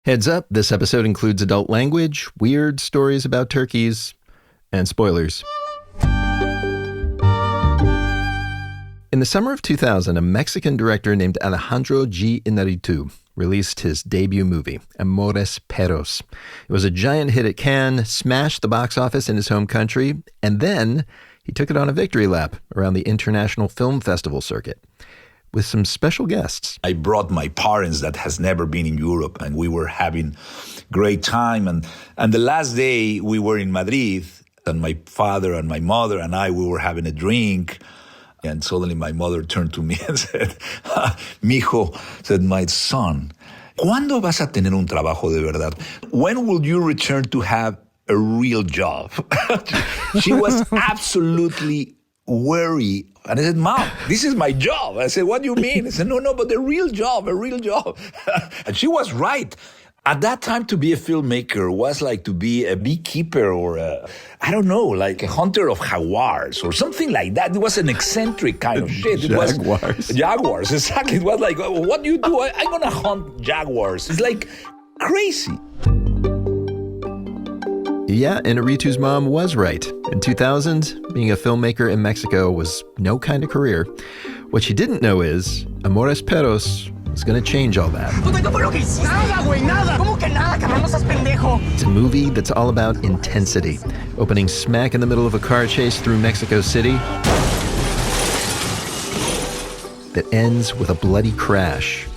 Heads up, this episode includes adult language, weird stories about turkeys, and spoilers. In the summer of 2000, a Mexican director named Alejandro G. Iñárritu released his debut movie, AMORES PERROS. It was a giant hit at Cannes, smashed the box office in his home country, and then he took it on a victory lap around the International Film Festival circuit with some special guests. I brought my parents that has never been in Europe, and we were having great time. And the last day we were in Madrid, and my father and my mother and we were having a drink. And suddenly my mother turned to me and said, "Mijo," said, "my son, ¿cuándo vas a tener un trabajo de verdad? When will you return to have a real job?" She was absolutely worried. And I said, "Mom, this is my job." I said, "What do you mean?" I said, no, but a real job. And she was right. At that time, to be a filmmaker was like to be a beekeeper or like a hunter of jaguars or something like that. It was an eccentric kind of shit. Jaguars, exactly. It was like, what do you do? I'm going to hunt jaguars. It's like crazy. Yeah, Iñárritu's mom was right. In 2000, being a filmmaker in Mexico was no kind of career. What she didn't know is Amores Perros was going to change all that. It's a movie that's all about intensity, opening smack in the middle of a car chase through Mexico City that ends with a bloody crash.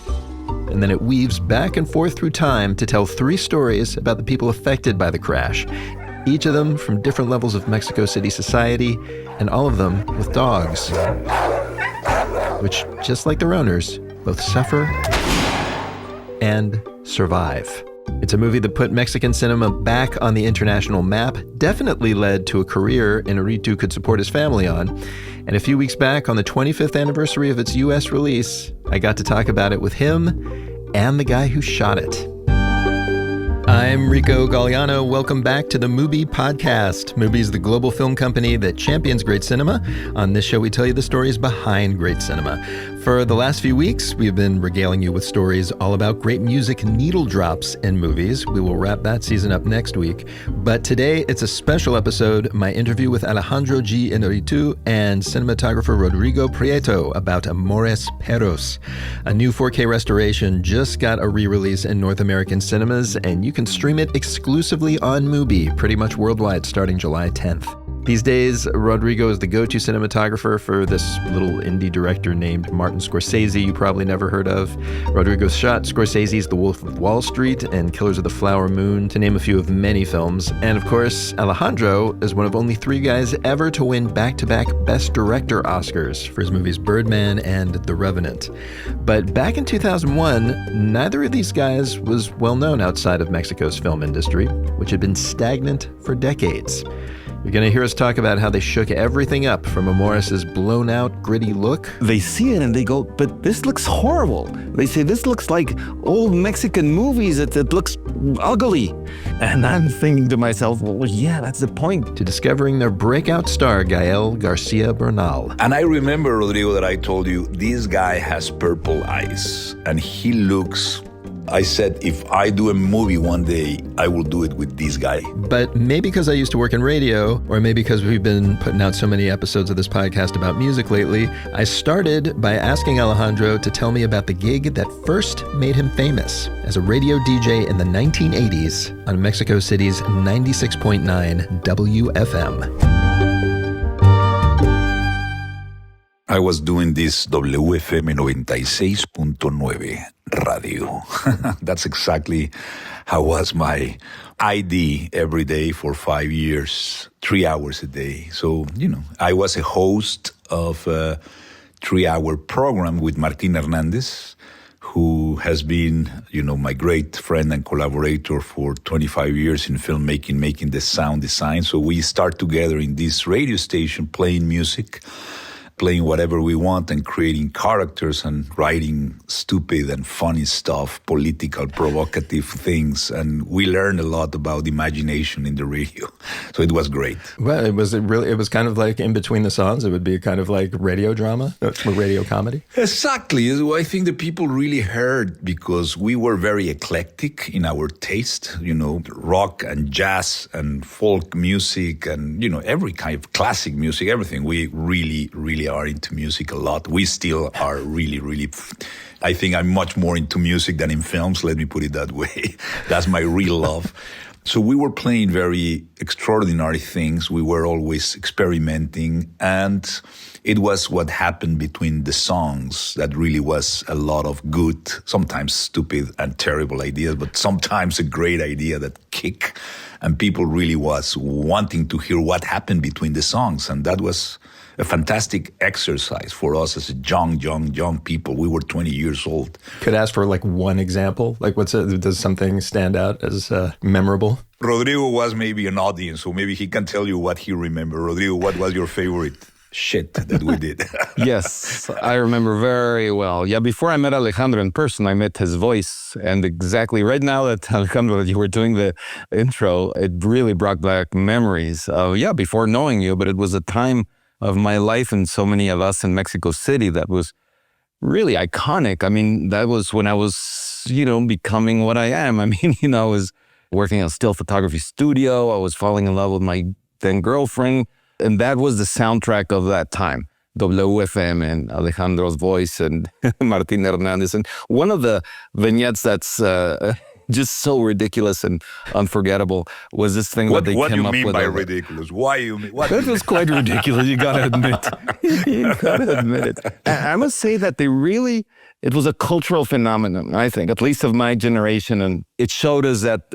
And then it weaves back and forth through time to tell 3 stories about the people affected by the crash, each of them from different levels of Mexico City society, and all of them with dogs, which, just like their owners, both suffer and survive. It's a movie that put Mexican cinema back on the international map, definitely led to a career Iñárritu could support his family on. And a few weeks back, on the 25th anniversary of its U.S. release, I got to talk about it with him and the guy who shot it. I'm Rico Gagliano. Welcome back to the MUBI podcast. MUBI is the global film company that champions great cinema. On this show, we tell you the stories behind great cinema. For the last few weeks, we've been regaling you with stories all about great music needle drops in movies. We will wrap that season up next week. But today, it's a special episode, my interview with Alejandro G. Iñárritu and cinematographer Rodrigo Prieto about Amores Perros. A new 4K restoration just got a re-release in North American cinemas, and you can stream it exclusively on MUBI, pretty much worldwide, starting July 10th. These days, Rodrigo is the go-to cinematographer for this little indie director named Martin Scorsese you probably never heard of. Rodrigo's shot Scorsese's The Wolf of Wall Street and Killers of the Flower Moon, to name a few of many films. And of course, Alejandro is one of only 3 guys ever to win back-to-back Best Director Oscars for his movies Birdman and The Revenant. But back in 2001, neither of these guys was well known outside of Mexico's film industry, which had been stagnant for decades. You're going to hear us talk about how they shook everything up from Amores' blown-out, gritty look. They see it and they go, "But this looks horrible." They say, "This looks like old Mexican movies. It looks ugly." And I'm thinking to myself, well, yeah, that's the point. To discovering their breakout star, Gael García Bernal. And I remember, Rodrigo, that I told you, this guy has purple eyes, and he looks... I said, if I do a movie one day, I will do it with this guy. But maybe because I used to work in radio, or maybe because we've been putting out so many episodes of this podcast about music lately, I started by asking Alejandro to tell me about the gig that first made him famous as a radio DJ in the 1980s on Mexico City's 96.9 WFM. I was doing this WFM 96.9 radio. That's exactly how was my ID every day for 5 years, 3 hours a day. So, I was a host of a 3-hour program with Martin Hernandez, who has been, my great friend and collaborator for 25 years in filmmaking, making the sound design. So we start together in this radio station playing music. playing whatever we want and creating characters and writing stupid and funny stuff, political, provocative things. And we learned a lot about imagination in the radio. So it was great. Well, it was kind of like in between the songs, it would be kind of like radio drama, or radio comedy. Exactly. I think the people really heard because we were very eclectic in our taste, rock and jazz and folk music and, every kind of classic music, everything. We really, really are into music a lot. We still are really, really... I think I'm much more into music than in films, let me put it that way. That's my real love. So we were playing very extraordinary things. We were always experimenting. And it was what happened between the songs that really was a lot of good, sometimes stupid and terrible ideas, but sometimes a great idea that kick. And people really was wanting to hear what happened between the songs. And that was a fantastic exercise for us as young people. We were 20 years old. Could I ask for like one example? Like does something stand out as memorable? Rodrigo was maybe an audience, so maybe he can tell you what he remembered. Rodrigo, what was your favorite shit that we did? Yes, I remember very well. Yeah, before I met Alejandro in person, I met his voice. And exactly right now that Alejandro, that you were doing the intro, it really brought back memories of, before knowing you, but it was a time of my life and so many of us in Mexico City that was really iconic. I mean, that was when I was, becoming what I am. I mean, I was working in a still photography studio. I was falling in love with my then girlfriend. And that was the soundtrack of that time. WFM and Alejandro's voice and Martin Hernandez. And one of the vignettes that's just so ridiculous and unforgettable was this thing that they came up with. What do you mean by ridiculous? Why you mean? That was quite ridiculous, you gotta admit. You gotta admit it. I must say that it was a cultural phenomenon, I think, at least of my generation. And it showed us that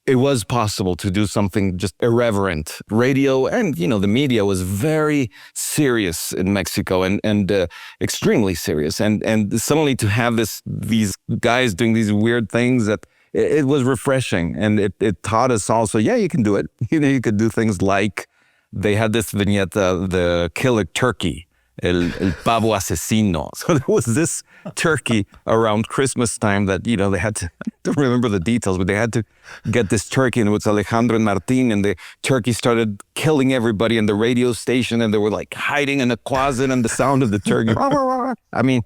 it was possible to do something just irreverent. Radio and, the media was very serious in Mexico and extremely serious. And suddenly to have these guys doing these weird things that it was refreshing. And it taught us also, you can do it. You could do things like they had this vignette, the killer turkey, el pavo asesino. So there was this turkey around Christmas time that, they had to, I don't remember the details, but they had to get this turkey, and it was Alejandro and Martin, and the turkey started killing everybody in the radio station, and they were like hiding in a closet, and the sound of the turkey. I mean,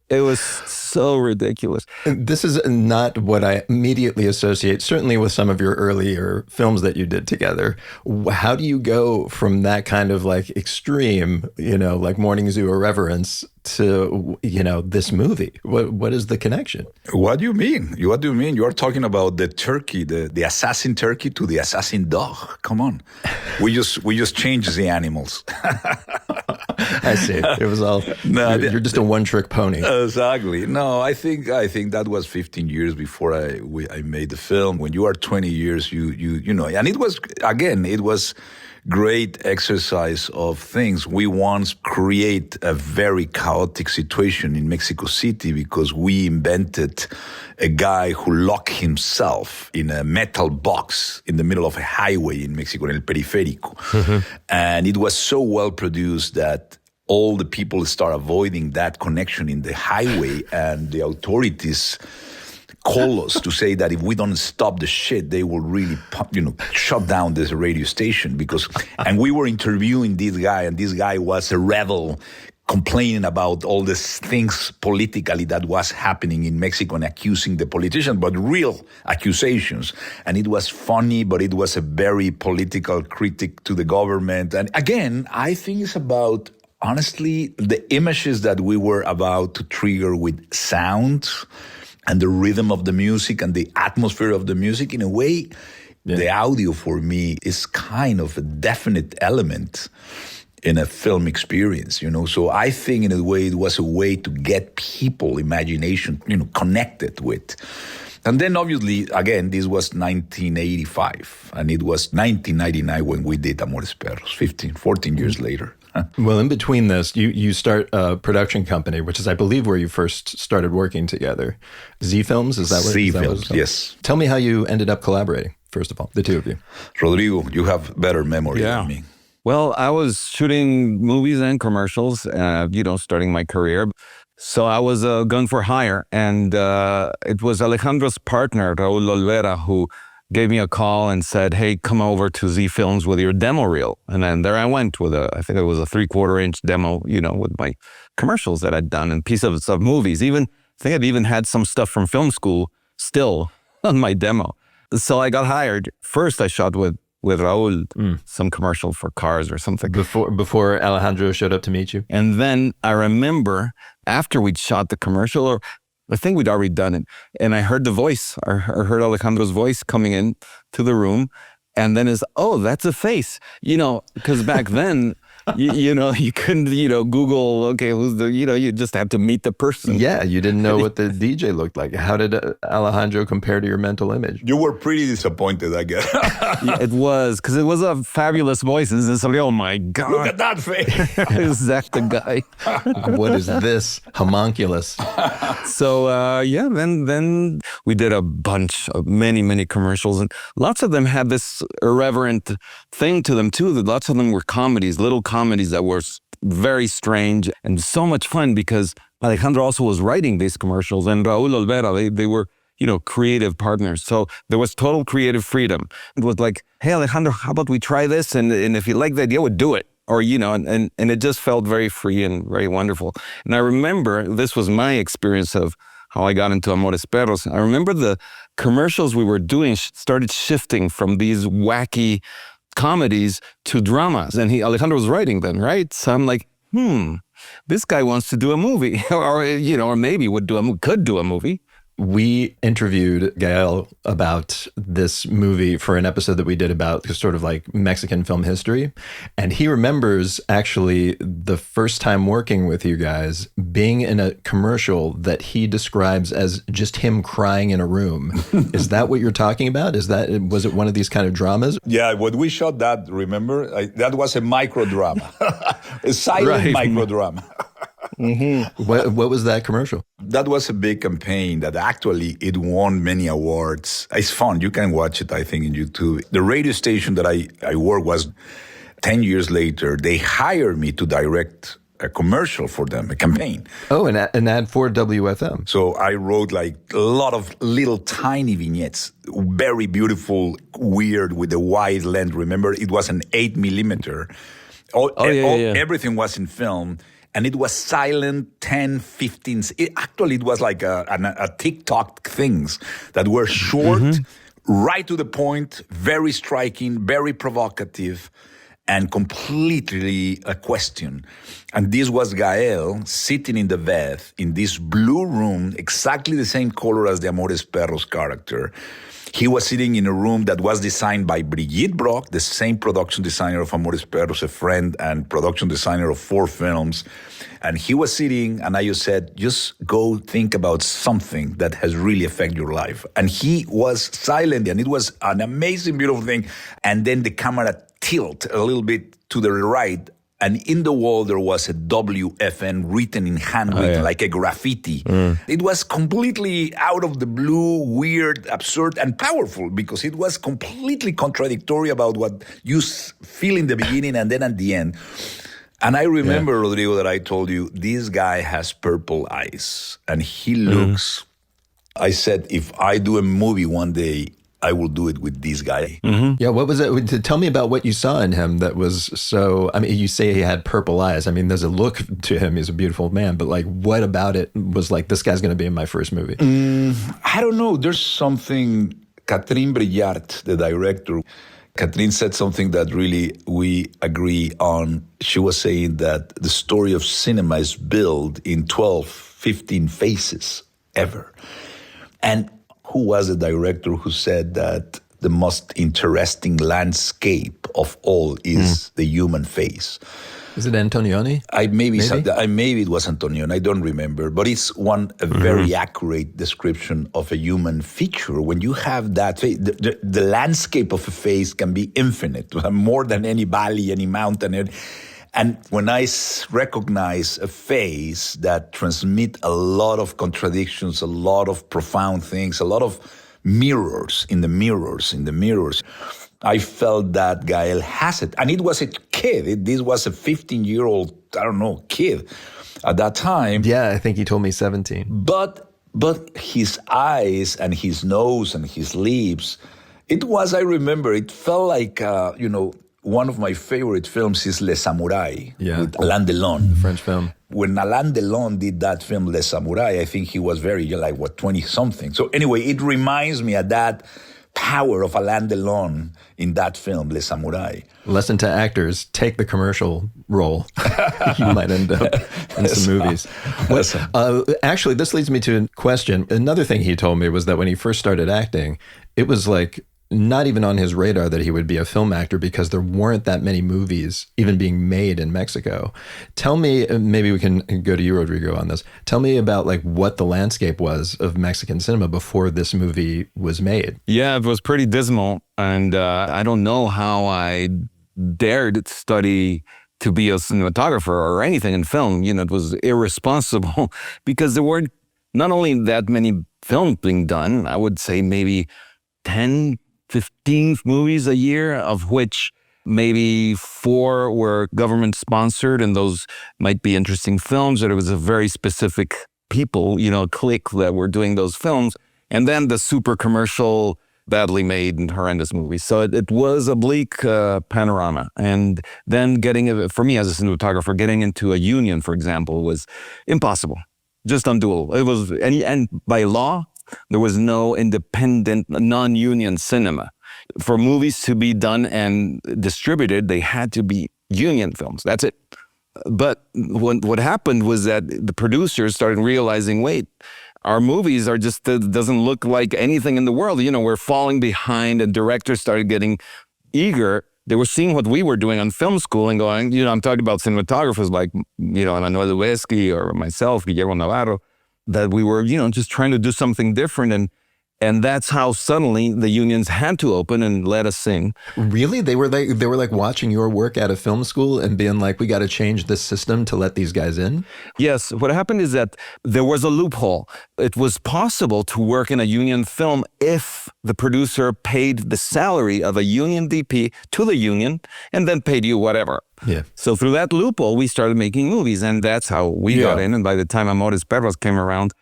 it was so ridiculous. This is not what I immediately associate, certainly with some of your earlier films that you did together. How do you go from that kind of like extreme, like Morning Zoo irreverence to, this movie? What is the connection? What do you mean? What do you mean? You are talking about the turkey, the assassin turkey to the assassin dog. Come on. We just changed the animals. I see. It was all, you're just a one-trick pony. Exactly. No, I think that was 15 years before I made the film. When you are 20 years, and it was great exercise of things. We once create a very chaotic situation in Mexico City because we invented a guy who locked himself in a metal box in the middle of a highway in Mexico, in El Periférico. Mm-hmm. And it was so well produced that all the people start avoiding that connection in the highway, and the authorities call us to say that if we don't stop the shit, they will really, shut down this radio station and we were interviewing this guy, and this guy was a rebel complaining about all these things politically that was happening in Mexico and accusing the politicians, but real accusations. And it was funny, but it was a very political critic to the government. And again, I think it's about, honestly, the images that we were about to trigger with sound and the rhythm of the music and the atmosphere of the music. In a way, the audio for me is kind of a definite element in a film experience, So I think in a way it was a way to get people imagination, connected with. And then obviously, again, this was 1985, and it was 1999 when we did Amores Perros, 14 years later. Well, in between this, you start a production company, which is, I believe, where you first started working together. Z Films, is that what? Z Films, yes. Tell me how you ended up collaborating, first of all, the two of you. Rodrigo, you have better memory than me. Well, I was shooting movies and commercials, starting my career. So I was a gun for hire. And it was Alejandro's partner, Raul Olvera, who gave me a call and said, hey, come over to Z Films with your demo reel. And then there I went with I think it was a 3/4-inch demo, with my commercials that I'd done and pieces of movies. I think I'd even had some stuff from film school still on my demo. So I got hired. First, I shot with Raul, some commercial for cars or something. Before Alejandro showed up to meet you? And then I remember after we'd shot the commercial, or I think we'd already done it, and I heard the voice, I heard Alejandro's voice coming in to the room, and then that's a face, because back then, you couldn't, Google, okay, who's you just have to meet the person. Yeah, you didn't know what the DJ looked like. How did Alejandro compare to your mental image? You were pretty disappointed, I guess. Yeah, it was, because it was a fabulous voice. And it's like, oh my God. Look at that face. Is that the guy? What is this? Homunculus. So, then we did a bunch of many commercials. And lots of them had this irreverent thing to them, too. Lots of them were comedies, little comedies that were very strange and so much fun, because Alejandro also was writing these commercials, and Raul Olvera, they were, creative partners. So there was total creative freedom. It was like, hey, Alejandro, how about we try this? And if you like the idea, we'll do it. Or, and it just felt very free and very wonderful. And I remember, this was my experience of how I got into Amores Perros. I remember the commercials we were doing started shifting from these wacky comedies to dramas. And Alejandro was writing them, right? So I'm like, this guy wants to do a movie. or maybe could do a movie. We interviewed Gael about this movie for an episode that we did about sort of like Mexican film history. And he remembers actually the first time working with you guys being in a commercial that he describes as just him crying in a room. Is that what you're talking about? Was it one of these kind of dramas? Yeah, when we shot that, remember? That was a microdrama, a silent microdrama. Mm-hmm. What was that commercial? That was a big campaign that actually it won many awards. It's fun. You can watch it, I think, in YouTube. The radio station that I worked was 10 years later. They hired me to direct a commercial for them, a campaign. Oh, an ad for WFM. So I wrote like a lot of little tiny vignettes, very beautiful, weird, with a wide lens. Remember, it was an 8mm. Everything was in film. And it was silent, 10, 15. It was like a TikTok things that were short, right to the point, very striking, very provocative, and completely a question. And this was Gael sitting in the bed in this blue room, exactly the same color as the Amores Perros character. He was sitting in a room that was designed by Brigitte Brock, the same production designer of Amores Perros, a friend and production designer of 4 films. And he was sitting, and I just said, just go think about something that has really affected your life. And he was silent, and it was an amazing, beautiful thing. And then the camera tilted a little bit to the right, and in the wall, there was a WFN written in handwritten, like a graffiti. It was completely out of the blue, weird, absurd, and powerful, because it was completely contradictory about what you feel in the beginning and then at the end. And I remember, Rodrigo, that I told you, this guy has purple eyes, and he looks... I said, if I do a movie one day, I will do it with this guy. Yeah, what was it? Tell me about what you saw in him that was so... I mean, you say he had purple eyes. I mean, there's a look to him. He's a beautiful man. But like, what about it was like, this guy's going to be in my first movie? I don't know. There's something... Catherine Breillat, the director... Catherine said something that really we agree on. She was saying that the story of cinema is built in 12, 15 phases ever. And who was the director who said that the most interesting landscape of all is the human face? Is it Antonioni? Maybe it was Antonioni. I don't remember. But it's a very accurate description of a human feature. When you have that face, the landscape of a face can be infinite, more than any valley, any mountain. And when I recognize a face that transmits a lot of contradictions, a lot of profound things, a lot of mirrors in the mirrors, I felt that Gael has it. And it was a kid. This was a 15-year-old, I don't know, kid at that time. Yeah, I think he told me 17. But his eyes and his nose and his lips, I remember, it felt like, one of my favorite films is Les Samouraïs with Alain Delon. The French film. When Alain Delon did that film, Les Samouraïs, I think he was very, 20-something. So anyway, it reminds me of that power of Alain Delon in that film, Les Samouraïs. Lesson to actors, take the commercial role. You might end up in some movies. Actually, this leads me to a question. Another thing he told me was that when he first started acting, it was like not even on his radar that he would be a film actor because there weren't that many movies even being made in Mexico. Tell me, maybe we can go to you, Rodrigo, on this. Tell me about like what the landscape was of Mexican cinema before this movie was made. Yeah, it was pretty dismal. And I don't know how I dared study to be a cinematographer or anything in film. It was irresponsible because there weren't not only that many films being done, I would say maybe 10, 15 movies a year, of which maybe 4 were government sponsored, and those might be interesting films, or it was a very specific people, clique that were doing those films. And then the super commercial, badly made and horrendous movies. So it was a bleak panorama. And then for me as a cinematographer, getting into a union, for example, was impossible, just undoable. It was, and by law, there was no independent, non-union cinema. For movies to be done and distributed, they had to be union films. That's it. But what happened was that the producers started realizing, wait, our movies are just, doesn't look like anything in the world. We're falling behind, and directors started getting eager. They were seeing what we were doing on film school and going, I'm talking about cinematographers like, Manuel Lubezki or myself, Guillermo Navarro, that we were, just trying to do something different. And that's how suddenly the unions had to open and let us sing. Really? They were like watching your work at a film school and being like, we got to change this system to let these guys in? Yes. What happened is that there was a loophole. It was possible to work in a union film if the producer paid the salary of a union DP to the union and then paid you whatever. Yeah. So through that loophole, we started making movies, and that's how we got in. And by the time Amores Perros came around,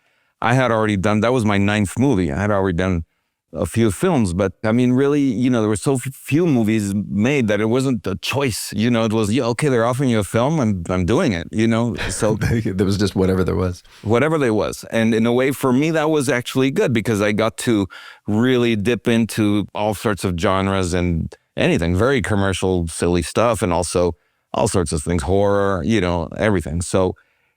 I had already done, that was my 9th movie. I had already done a few films, but I mean, really, there were so few movies made that it wasn't a choice. It was, okay, they're offering you a film, and I'm doing it, So there was just whatever there was. Whatever there was. And in a way, for me, that was actually good because I got to really dip into all sorts of genres and anything, very commercial, silly stuff, and also all sorts of things, horror, everything. So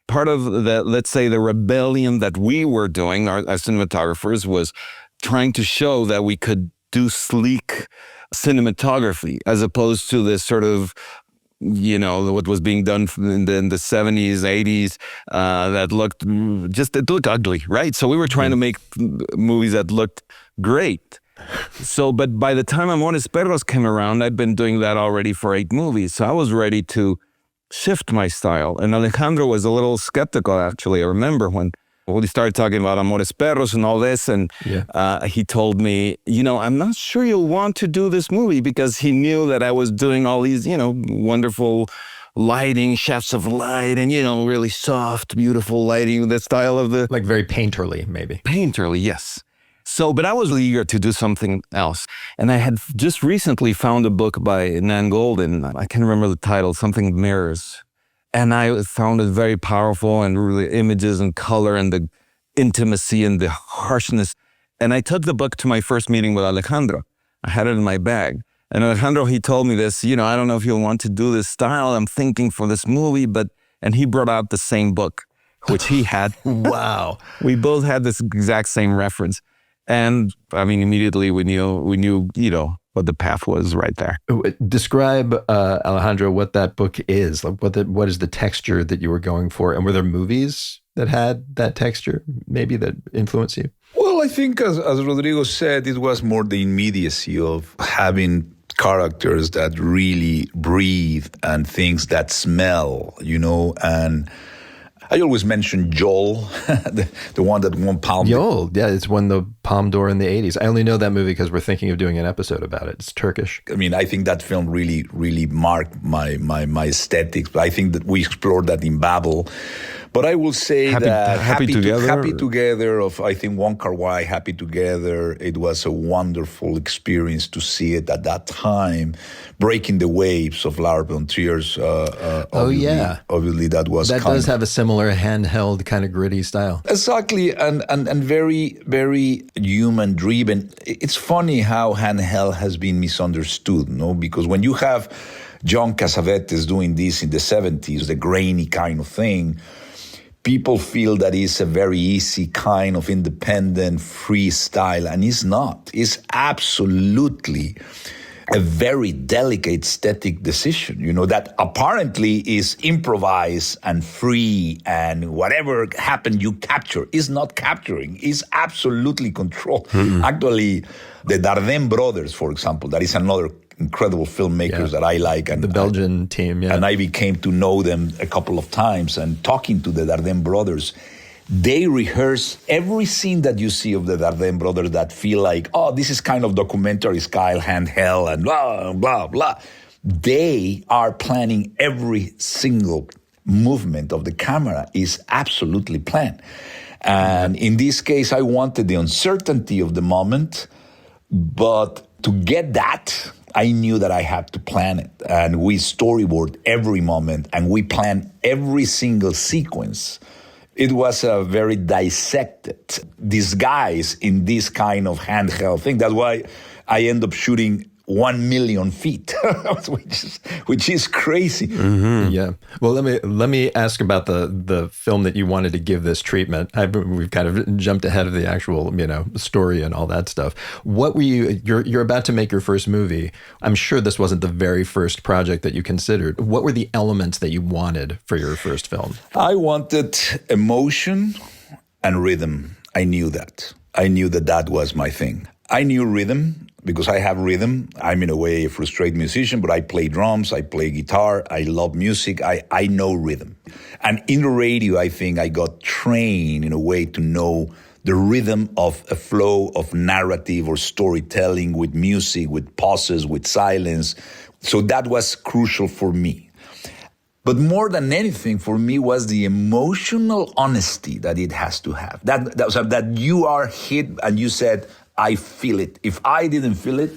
part of the, let's say, the rebellion that we were doing as cinematographers was trying to show that we could do sleek cinematography as opposed to this sort of, what was being done in the 70s, 80s, that looked it looked ugly, right? So we were trying to make movies that looked great. So, but by the time Amores Perros came around, I'd been doing that already for 8 movies. So I was ready to shift my style. And Alejandro was a little skeptical, actually. I remember when we started talking about Amores Perros and all this, and he told me, I'm not sure you'll want to do this movie, because he knew that I was doing all these, wonderful lighting, shafts of light, and, really soft, beautiful lighting, the style of the... Like very painterly, maybe. Painterly, yes. So, but I was eager to do something else. And I had just recently found a book by Nan Golden. I can't remember the title, something Mirrors. And I found it very powerful, and really images and color and the intimacy and the harshness. And I took the book to my first meeting with Alejandro. I had it in my bag. And Alejandro, he told me this, I don't know if you'll want to do this style. I'm thinking for this movie, and he brought out the same book, which he had. Wow. We both had this exact same reference. And I mean, immediately we knew, what the path was right there. Describe, Alejandro, what that book is. Like, what is the texture that you were going for? And were there movies that had that texture, maybe, that influenced you? Well, I think, as Rodrigo said, it was more the immediacy of having characters that really breathe and things that smell, and I always mention Joel, the one that won Palme. Joel, yeah, it's won the Palme d'Or in the 80s. I only know that movie because we're thinking of doing an episode about it. It's Turkish. I mean, I think that film really, really marked my aesthetics. But I think that we explored that in Babel. But I will say Happy Together of, I think, Wong Kar-wai, Happy Together. It was a wonderful experience to see it at that time, breaking the waves of Lars von Trier's. Obviously, that does have a similar handheld kind of gritty style. Exactly, and very, very human driven. It's funny how handheld has been misunderstood, no? Because when you have John Cassavetes doing this in the 70s, the grainy kind of thing, people feel that it's a very easy kind of independent freestyle, and it's not. It's absolutely a very delicate aesthetic decision, that apparently is improvised and free, and whatever happened you capture is not capturing, is absolutely controlled. Mm-hmm. Actually, the Dardenne brothers, for example, that is another incredible filmmakers that I like. And the Belgian team, yeah. And I became to know them a couple of times, and talking to the Dardenne brothers, they rehearse every scene that you see of the Dardenne brothers that feel like, oh, this is kind of documentary style, handheld, and blah, blah, blah. They are planning every single movement of the camera is absolutely planned. And in this case, I wanted the uncertainty of the moment, but to get that, I knew that I had to plan it. And we storyboard every moment, and we plan every single sequence. It was a very dissected disguise in this kind of handheld thing. That's why I end up shooting 1 million feet, which is crazy. Mm-hmm. Yeah. Well, let me ask about the film that you wanted to give this treatment. We've kind of jumped ahead of the actual story and all that stuff. What were you're about to make your first movie? I'm sure this wasn't the very first project that you considered. What were the elements that you wanted for your first film? I wanted emotion and rhythm. I knew that. I knew that was my thing. I knew rhythm. Because I have rhythm. I'm in a way a frustrated musician, but I play drums, I play guitar, I love music, I know rhythm. And in the radio, I think I got trained in a way to know the rhythm of a flow of narrative or storytelling with music, with pauses, with silence. So that was crucial for me. But more than anything for me was the emotional honesty that it has to have. That you are hit and you said, I feel it. If I didn't feel it,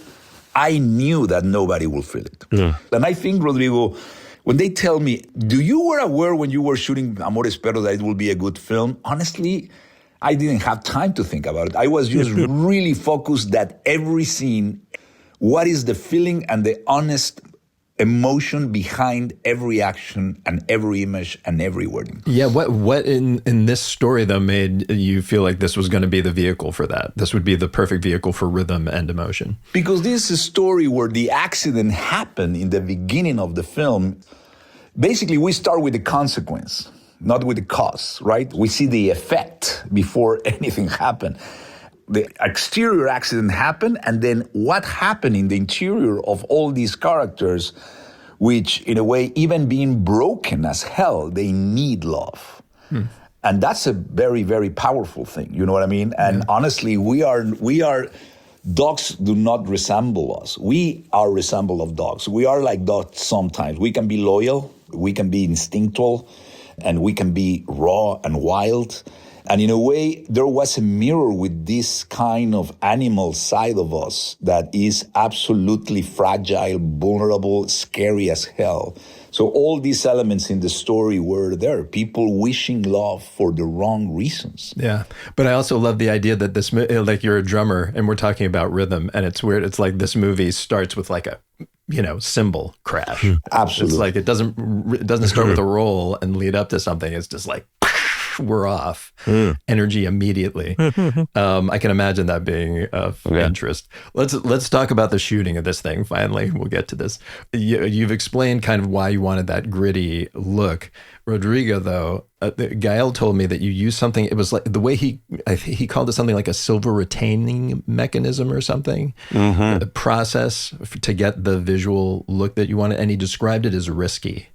I knew that nobody will feel it. Yeah. And I think, Rodrigo, when they tell me, you were aware when you were shooting Amores Perros that it will be a good film? Honestly, I didn't have time to think about it. I was just really focused that every scene, what is the feeling and the honest emotion behind every action and every image and every wording. Yeah, what in this story, though, made you feel like this was going to be the vehicle for that? This would be the perfect vehicle for rhythm and emotion? Because this is a story where the accident happened in the beginning of the film. Basically, we start with the consequence, not with the cause, right? We see the effect before anything happened. The exterior accident happened, and then what happened in the interior of all these characters, which in a way, even being broken as hell, they need love. And that's a very, very powerful thing. You know what I mean? And honestly, we are dogs do not resemble us. We are resemble of dogs. We are like dogs sometimes. We can be loyal, we can be instinctual, and we can be raw and wild. And in a way, there was a mirror with this kind of animal side of us that is absolutely fragile, vulnerable, scary as hell. So all these elements in the story were there. People wishing love for the wrong reasons. Yeah. But I also love the idea that this, like you're a drummer and we're talking about rhythm, and it's weird. It's like this movie starts with like a, cymbal crash. Absolutely. It's like it doesn't start with a roll and lead up to something. It's just like, we're off. Energy immediately. I can imagine that being of interest. Let's talk about the shooting of this thing. Finally, we'll get to this. You've explained kind of why you wanted that gritty look. Rodrigo, though, Gael told me that you used something. It was like the way he called it something like a silver retaining mechanism or something. A process to get the visual look that you wanted, and he described it as risky.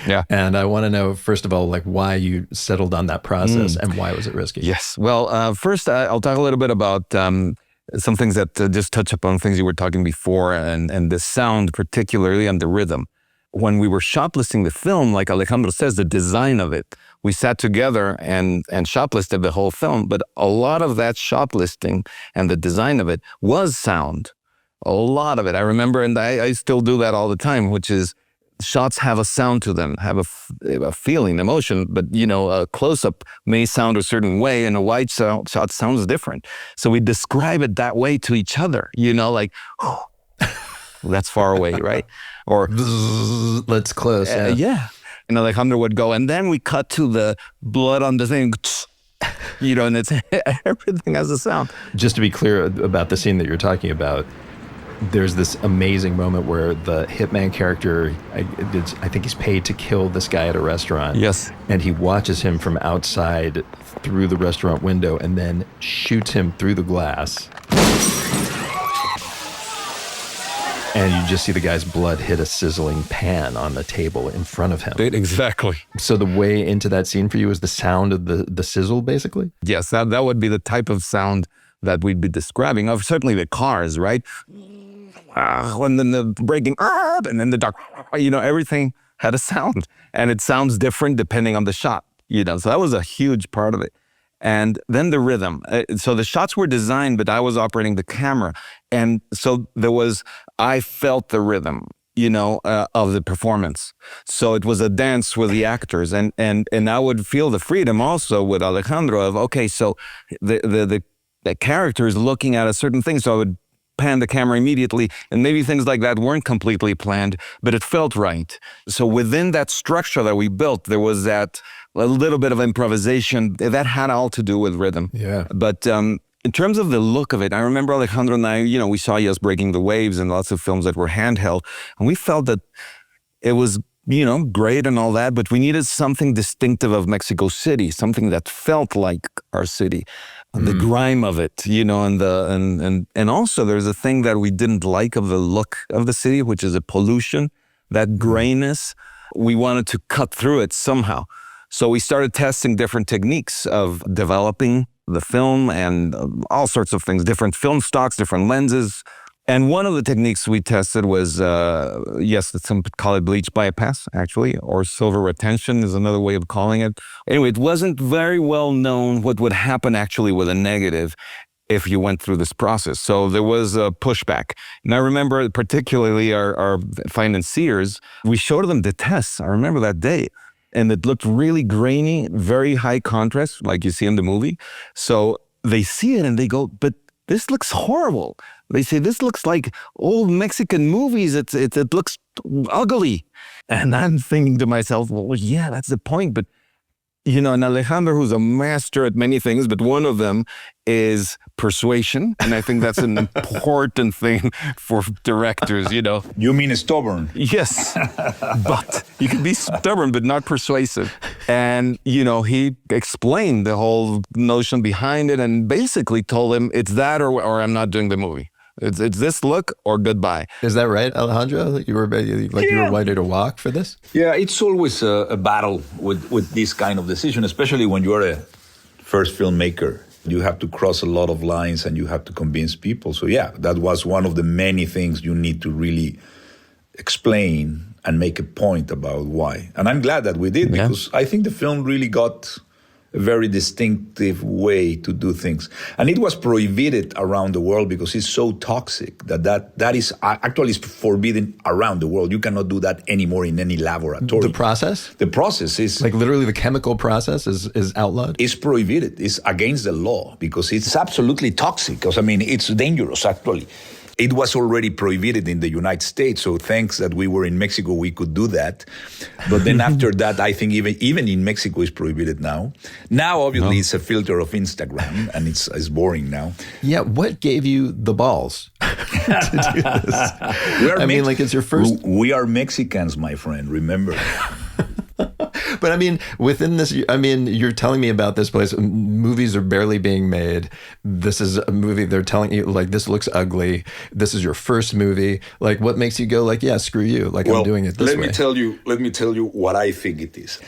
Yeah. And I want to know, first of all, like why you settled on that process and why was it risky? Yes. Well, first, I'll talk a little bit about some things that just touch upon things you were talking before and the sound, particularly, and the rhythm. When we were shoplisting the film, like Alejandro says, the design of it, we sat together and shoplisted the whole film. But a lot of that shoplisting and the design of it was sound. A lot of it. I remember, and I still do that all the time, which is shots have a sound to them, have a feeling, emotion, but a close-up may sound a certain way and a wide shot sounds different. So we describe it that way to each other, like, oh, that's far away, right? Or let's close. Yeah. And Alejandro would go, and then we cut to the blood on the thing, and it's everything has a sound. Just to be clear about the scene that you're talking about, there's this amazing moment where the hitman character, I think he's paid to kill this guy at a restaurant. Yes. And he watches him from outside through the restaurant window and then shoots him through the glass. And you just see the guy's blood hit a sizzling pan on the table in front of him. Exactly. So the way into that scene for you is the sound of the sizzle, basically? Yes, that would be the type of sound that we'd be describing of certainly the cars, right? And then the braking, and then the dark, everything had a sound. And it sounds different depending on the shot, So that was a huge part of it. And then the rhythm. So the shots were designed, but I was operating the camera. And so I felt the rhythm, of the performance. So it was a dance with the actors. And I would feel the freedom also with Alejandro of, okay, so the character is looking at a certain thing. So I would pan the camera immediately, and maybe things like that weren't completely planned, but it felt right. So within that structure that we built, there was that a little bit of improvisation that had all to do with rhythm. Yeah. But in terms of the look of it, I remember Alejandro and I, we saw Yes Breaking the Waves and lots of films that were handheld, and we felt that it was, great and all that, but we needed something distinctive of Mexico City, something that felt like our city. The grime of it, and also there's a thing that we didn't like of the look of the city, which is a pollution, that grayness. We wanted to cut through it somehow. So we started testing different techniques of developing the film and all sorts of things, different film stocks, different lenses. And one of the techniques we tested was, some call it bleach bypass, actually, or silver retention is another way of calling it. Anyway, it wasn't very well known what would happen actually with a negative if you went through this process. So there was a pushback. And I remember particularly our financiers, we showed them the tests. I remember that day. And it looked really grainy, very high contrast, like you see in the movie. So they see it and they go, but this looks horrible. They say, this looks like old Mexican movies. It looks ugly. And I'm thinking to myself, well, yeah, that's the point. But, and Alejandro, who's a master at many things, but one of them is persuasion. And I think that's an important thing for directors, You mean stubborn? Yes, but you can be stubborn, but not persuasive. And, he explained the whole notion behind it and basically told him it's that or I'm not doing the movie. It's this look or goodbye. Is that right, Alejandro? You were ready to walk for this? Yeah, it's always a battle with this kind of decision, especially when you're a first filmmaker. You have to cross a lot of lines and you have to convince people. So yeah, that was one of the many things you need to really explain and make a point about why. And I'm glad that we did, because I think the film really got a very distinctive way to do things. And it was prohibited around the world because it's so toxic that is actually forbidden around the world. You cannot do that anymore in any laboratory. The process? The process is... Like literally the chemical process is outlawed? It's prohibited. It's against the law because it's absolutely toxic. Because, it's dangerous, actually. It was already prohibited in the United States, so thanks that we were in Mexico, we could do that. But then after that, I think even in Mexico it's prohibited now. Now, obviously, it's a filter of Instagram, and it's boring now. Yeah, what gave you the balls to do this? It's your first... We are Mexicans, my friend, remember. But But I mean, within this, I mean, you're telling me about this place. Movies are barely being made. This is a movie they're telling you, like, this looks ugly. This is your first movie. Like, what makes you go like, yeah, screw you. Like, I'm doing it this way. Let me tell you what I think it is.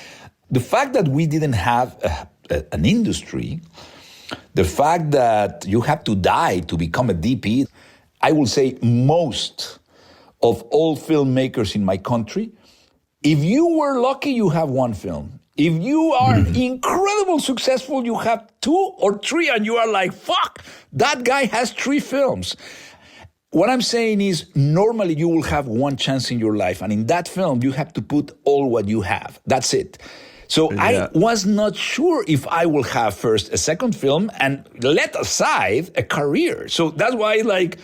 The fact that we didn't have an industry, the fact that you have to die to become a DP, I will say most of all filmmakers in my country, if you were lucky, you have one film. If you are incredible successful, you have 2 or 3, and you are like, fuck, that guy has 3 films. What I'm saying is, normally you will have one chance in your life, and in that film, you have to put all what you have. That's it. So I was not sure if I will have first a second film and let aside a career. So that's why, like,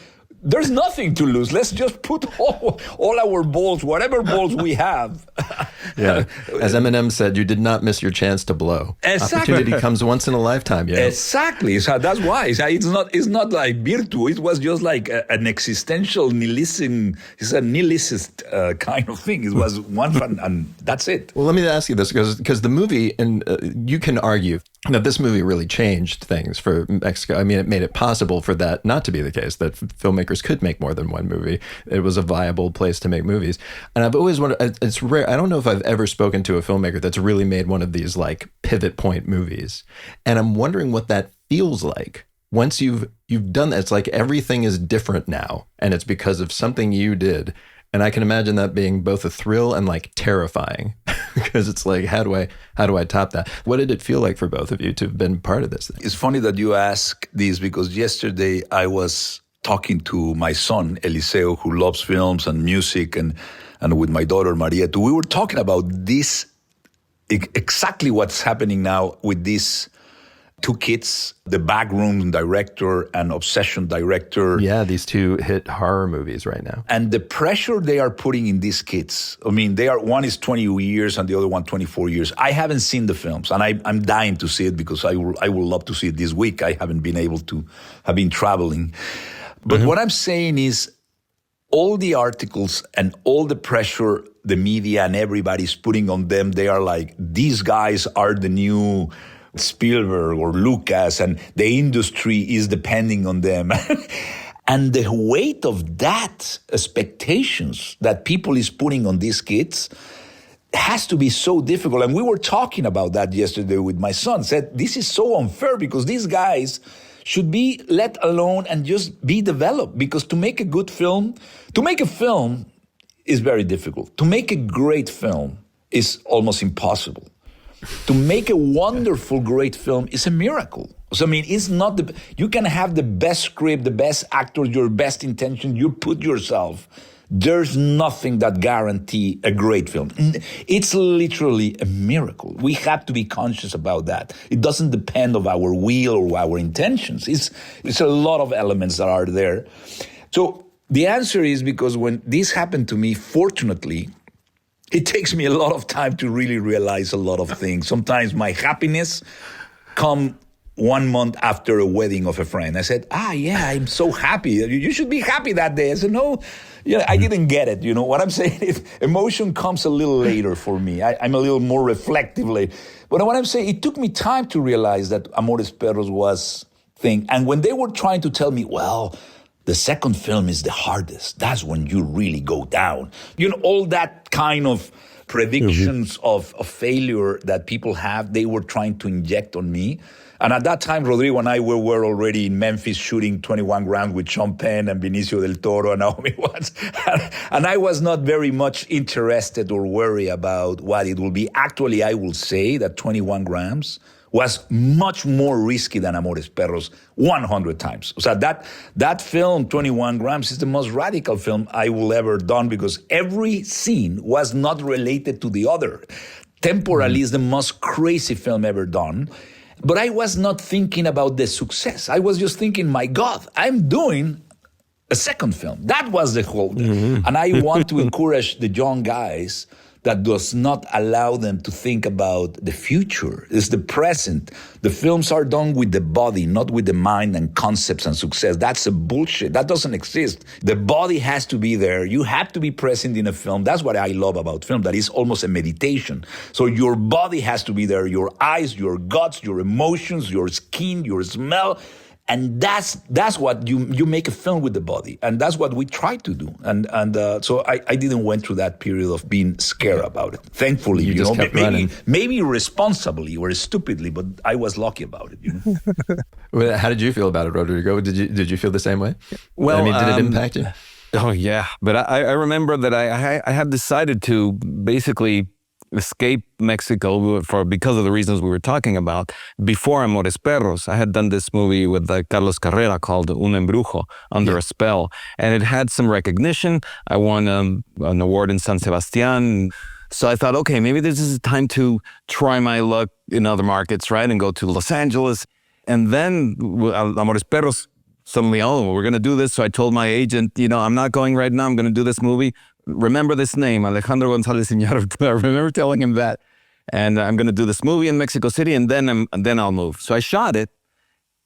there's nothing to lose. Let's just put all our balls, whatever balls we have. Yeah. As Eminem said, you did not miss your chance to blow. Exactly. Opportunity comes once in a lifetime. Yeah. Exactly. So that's why it's not like virtue. It was just like an existential nihilism. It's a nihilist kind of thing. It was one fun, and that's it. Well, let me ask you this, because the movie, and you can argue that this movie really changed things for Mexico. I mean, it made it possible for that not to be the case, that filmmakers could make more than one movie. It was a viable place to make movies. And I've always wondered, it's rare, I don't know if I've ever spoken to a filmmaker that's really made one of these like pivot point movies. And I'm wondering what that feels like. Once you've done that, it's like everything is different now. And it's because of something you did. And I can imagine that being both a thrill and like terrifying, because it's like, how do I top that? What did it feel like for both of you to have been part of this thing? It's funny that you ask this, because yesterday I was talking to my son, Eliseo, who loves films and music, and with my daughter, Maria, too. We were talking about this, exactly what's happening now with these 2 kids, the Backroom director and Obsession director. Yeah, these 2 hit horror movies right now. And the pressure they are putting in these kids. I mean, one is 20 years and the other one 24 years. I haven't seen the films, and I'm dying to see it, because I would love to see it this week. I haven't been able to. Have been traveling. But what I'm saying is, all the articles and all the pressure the media and everybody's putting on them, they are like, these guys are the new Spielberg or Lucas, and the industry is depending on them. And the weight of that expectations that people is putting on these kids has to be so difficult. And we were talking about that yesterday with my son, said, this is so unfair, because these guys should be let alone and just be developed. Because to make a good film, is very difficult. To make a great film is almost impossible. To make a wonderful, great film is a miracle. So, I mean, it's not you can have the best script, the best actors, your best intention, you put yourself. There's nothing that guarantee a great film. It's literally a miracle. We have to be conscious about that. It doesn't depend on our will or our intentions. It's a lot of elements that are there. So the answer is, because when this happened to me, fortunately, it takes me a lot of time to really realize a lot of things. Sometimes my happiness come 1 month after a wedding of a friend. I said, yeah, I'm so happy. You should be happy that day. I said, no, I didn't get it. You know what I'm saying? Emotion comes a little later for me. I'm a little more reflective later. But what I'm saying, it took me time to realize that Amores Perros was thing. And when they were trying to tell me, well, the second film is the hardest, that's when you really go down. All that kind of predictions of failure that people have, they were trying to inject on me. And at that time, Rodrigo and I were already in Memphis shooting 21 Grams with Sean Penn and Benicio del Toro and Naomi Watts. And I was not very much interested or worried about what it will be. Actually, I will say that 21 Grams was much more risky than Amores Perros 100 times. So that film, 21 Grams, is the most radical film I will ever done, because every scene was not related to the other. Temporally, is the most crazy film ever done. But I was not thinking about the success. I was just thinking, my God, I'm doing a second film. That was the whole thing. And I want to encourage the young guys that does not allow them to think about the future. It's the present. The films are done with the body, not with the mind and concepts and success. That's a bullshit. That doesn't exist. The body has to be there. You have to be present in a film. That's what I love about film, that is almost a meditation. So your body has to be there, your eyes, your guts, your emotions, your skin, your smell. And that's what you make a film with the body, and that's what we try to do. And so I didn't went through that period of being scared about it. Thankfully, You just kept running. maybe irresponsibly or stupidly, but I was lucky about it. Well, how did you feel about it, Rodrigo? Did you feel the same way? Well, I mean, did it impact you? Oh, yeah. But I remember that I had decided to basically escape Mexico because of the reasons we were talking about. Before Amores Perros, I had done this movie with Carlos Carrera called Un Embrujo, Under a Spell. And it had some recognition. I won an award in San Sebastián. So I thought, okay, maybe this is time to try my luck in other markets, right? And go to Los Angeles. And then Amores Perros, suddenly, we're going to do this. So I told my agent, I'm not going right now. I'm going to do this movie. Remember this name, Alejandro González Iñárritu. I remember telling him that. And I'm going to do this movie in Mexico City, and then I'll move. So I shot it,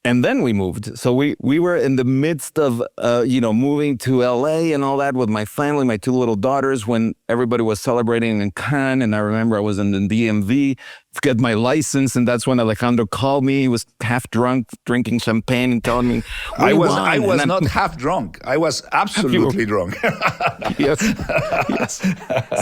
and then we moved. So we were in the midst of, moving to LA and all that with my family, my two little daughters, when everybody was celebrating in Cannes. And I remember I was in the DMV to get my license, and that's when Alejandro called me. He was half drunk, drinking champagne and telling me, I was not half drunk. I was absolutely drunk. Yes.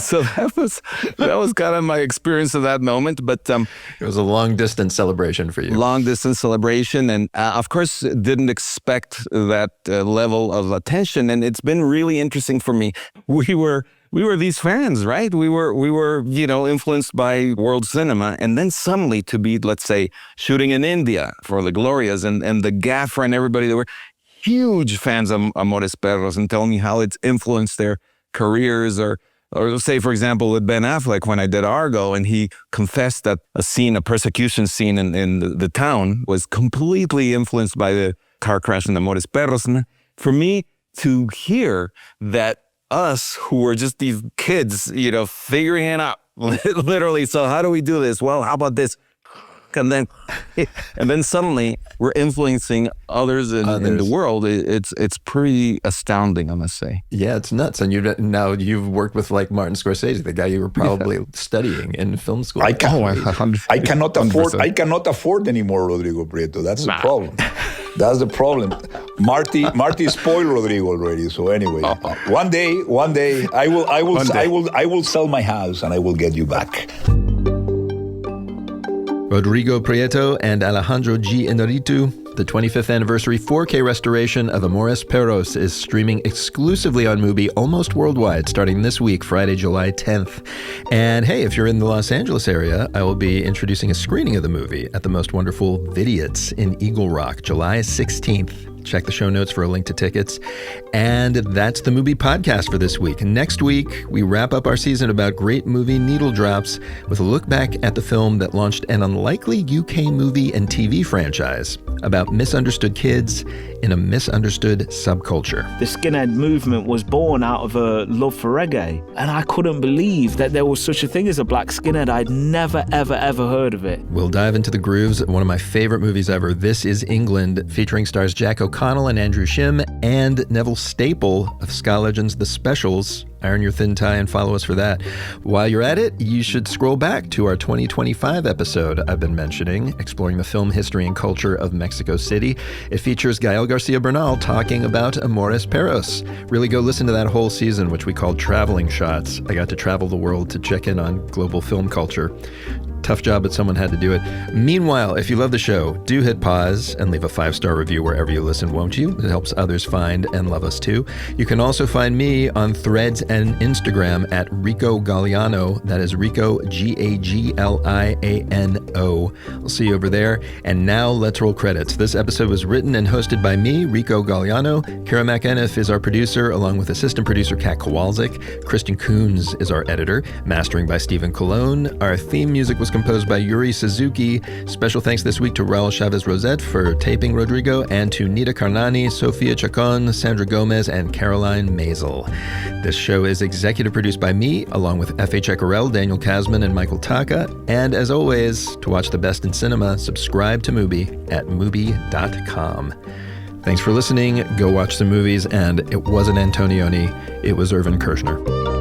So that was kind of my experience of that moment. But it was a long distance celebration for you. Long distance celebration, and of course didn't expect that level of attention. And it's been really interesting for me. We were these fans, right? We were, influenced by world cinema, and then suddenly to be, let's say, shooting in India for the Glorias, and the gaffer and everybody, they were huge fans of Amores Perros, and telling me how it's influenced their careers, or say, for example, with Ben Affleck when I did Argo, and he confessed that a persecution scene in the town was completely influenced by the car crash in Amores Perros. And for me to hear that us who were just these kids, figuring it out, literally. So how do we do this? Well, how about this? And then suddenly we're influencing others in the world. It's pretty astounding, I must say. Yeah, it's nuts. And you've worked with like Martin Scorsese, the guy you were probably studying in film school. I cannot afford anymore Rodrigo Prieto. That's the problem. That's the problem. Marty spoiled Rodrigo already. So anyway, one day I will sell my house and I will get you back. Rodrigo Prieto and Alejandro G. Iñárritu, the 25th anniversary 4K restoration of Amores Perros is streaming exclusively on MUBI almost worldwide starting this week, Friday, July 10th. And hey, if you're in the Los Angeles area, I will be introducing a screening of the movie at the most wonderful Vidiots in Eagle Rock, July 16th. Check the show notes for a link to tickets. And that's the MUBI podcast for this week. Next week, we wrap up our season about great movie needle drops with a look back at the film that launched an unlikely UK movie and TV franchise about misunderstood kids in a misunderstood subculture. The skinhead movement was born out of a love for reggae. And I couldn't believe that there was such a thing as a black skinhead. I'd never, ever, ever heard of it. We'll dive into the grooves of one of my favorite movies ever, This Is England, featuring stars Jack O'Connell and Andrew Shim, and Neville Staple of ska legends The Specials. Iron your thin tie and follow us for that. While you're at it, you should scroll back to our 2025 episode I've been mentioning, exploring the film history and culture of Mexico City. It features Gael García Bernal talking about Amores Perros. Really go listen to that whole season, which we called Traveling Shots. I got to travel the world to check in on global film culture. Tough job, but someone had to do it. Meanwhile, if you love the show, do hit pause and leave a 5-star review wherever you listen, won't you? It helps others find and love us too. You can also find me on Threads and Instagram at Rico Gagliano. That is Rico, Gagliano. I'll see you over there. And now let's roll credits. This episode was written and hosted by me, Rico Gagliano. Kara McEniff is our producer, along with assistant producer Kat Kowalczyk. Kristen Coons is our editor. Mastering by Stephen Colon. Our theme music was composed by Yuri Suzuki. Special thanks this week to Raul Chavez-Rosette for taping Rodrigo, and to Nita Karnani, Sofia Chacon, Sandra Gomez, and Caroline Mazel. This show is executive produced by me, along with F.A. Checarel, Daniel Kasman, and Michael Taka. And as always, to watch the best in cinema, subscribe to MUBI at MUBI.com. Thanks for listening. Go watch some movies. And it wasn't Antonioni, it was Irvin Kershner.